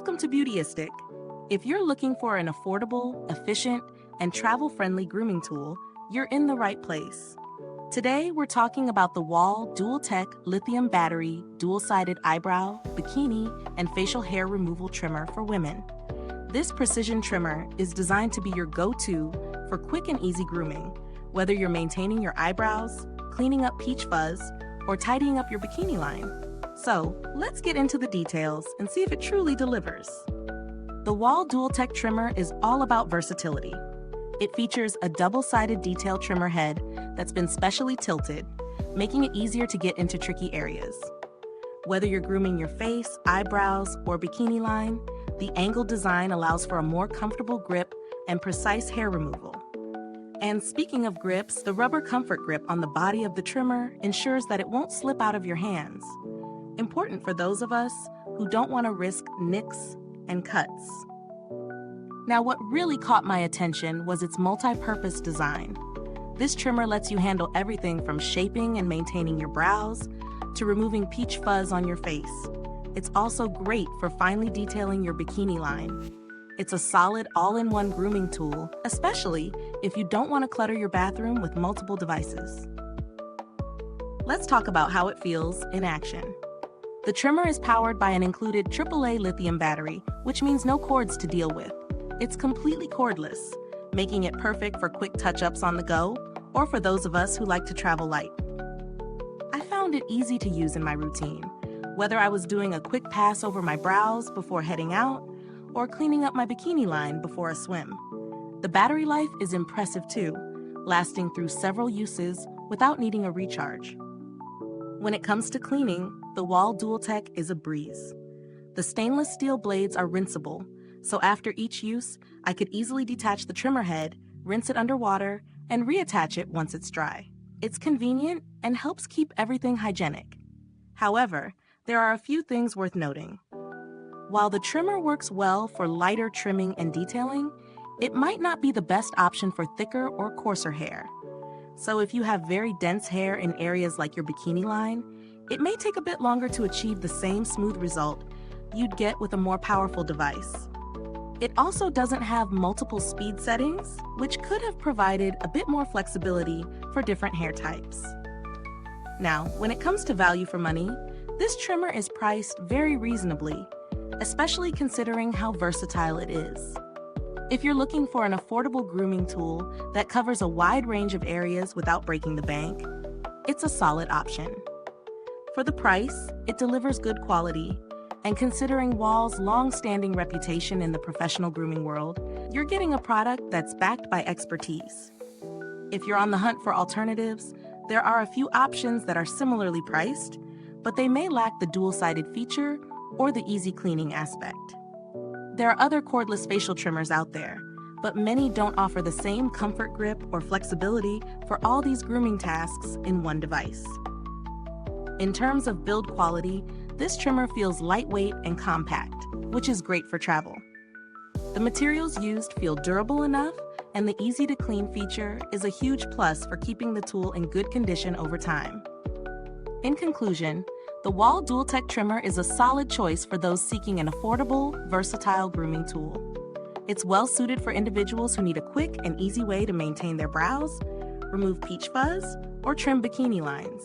Welcome to Beautyistic. If you're looking for an affordable, efficient, and travel-friendly grooming tool, you're in the right place. Today, we're talking about the Wahl DualTech lithium battery, dual-sided eyebrow, bikini, and facial hair removal trimmer for women. This precision trimmer is designed to be your go-to for quick and easy grooming, whether you're maintaining your eyebrows, cleaning up peach fuzz, or tidying up your bikini line. So, let's get into the details and see if it truly delivers. The Wahl DualTech trimmer is all about versatility. It features a double-sided detail trimmer head that's been specially tilted, making it easier to get into tricky areas. Whether you're grooming your face, eyebrows, or bikini line, the angled design allows for a more comfortable grip and precise hair removal. And speaking of grips, the rubber comfort grip on the body of the trimmer ensures that it won't slip out of your hands. Important for those of us who don't want to risk nicks and cuts. Now, what really caught my attention was its multi-purpose design. This trimmer lets you handle everything from shaping and maintaining your brows to removing peach fuzz on your face. It's also great for finely detailing your bikini line. It's a solid all-in-one grooming tool, especially if you don't want to clutter your bathroom with multiple devices. Let's talk about how it feels in action. The trimmer is powered by an included AAA lithium battery, which means no cords to deal with. It's completely cordless, making it perfect for quick touch-ups on the go, or for those of us who like to travel light. I found it easy to use in my routine, whether I was doing a quick pass over my brows before heading out, or cleaning up my bikini line before a swim. The battery life is impressive too, lasting through several uses without needing a recharge. When it comes to cleaning, the Wahl DualTech is a breeze. The stainless steel blades are rinsable, so after each use, I could easily detach the trimmer head, rinse it under water, and reattach it once it's dry. It's convenient and helps keep everything hygienic. However, there are a few things worth noting. While the trimmer works well for lighter trimming and detailing, it might not be the best option for thicker or coarser hair. So if you have very dense hair in areas like your bikini line, it may take a bit longer to achieve the same smooth result you'd get with a more powerful device. It also doesn't have multiple speed settings, which could have provided a bit more flexibility for different hair types. Now, when it comes to value for money, this trimmer is priced very reasonably, especially considering how versatile it is. If you're looking for an affordable grooming tool that covers a wide range of areas without breaking the bank, it's a solid option. For the price, it delivers good quality, and considering Wahl's long-standing reputation in the professional grooming world, you're getting a product that's backed by expertise. If you're on the hunt for alternatives, there are a few options that are similarly priced, but they may lack the dual-sided feature or the easy cleaning aspect. There are other cordless facial trimmers out there, but many don't offer the same comfort grip or flexibility for all these grooming tasks in one device. In terms of build quality, this trimmer feels lightweight and compact, which is great for travel. The materials used feel durable enough, and the easy-to-clean feature is a huge plus for keeping the tool in good condition over time. In conclusion, the Wahl DualTech trimmer is a solid choice for those seeking an affordable, versatile grooming tool. It's well-suited for individuals who need a quick and easy way to maintain their brows, remove peach fuzz, or trim bikini lines.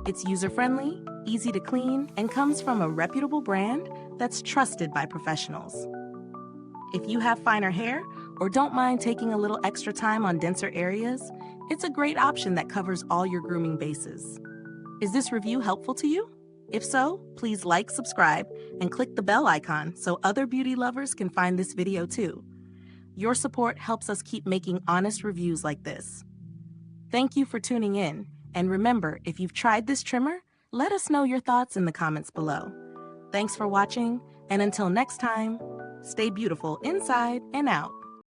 It's user-friendly, easy to clean, and comes from a reputable brand that's trusted by professionals. If you have finer hair or don't mind taking a little extra time on denser areas, it's a great option that covers all your grooming bases. Is this review helpful to you? If so, please like, subscribe, and click the bell icon so other beauty lovers can find this video too. Your support helps us keep making honest reviews like this. Thank you for tuning in, and remember, if you've tried this trimmer, let us know your thoughts in the comments below. Thanks for watching, and until next time, stay beautiful inside and out.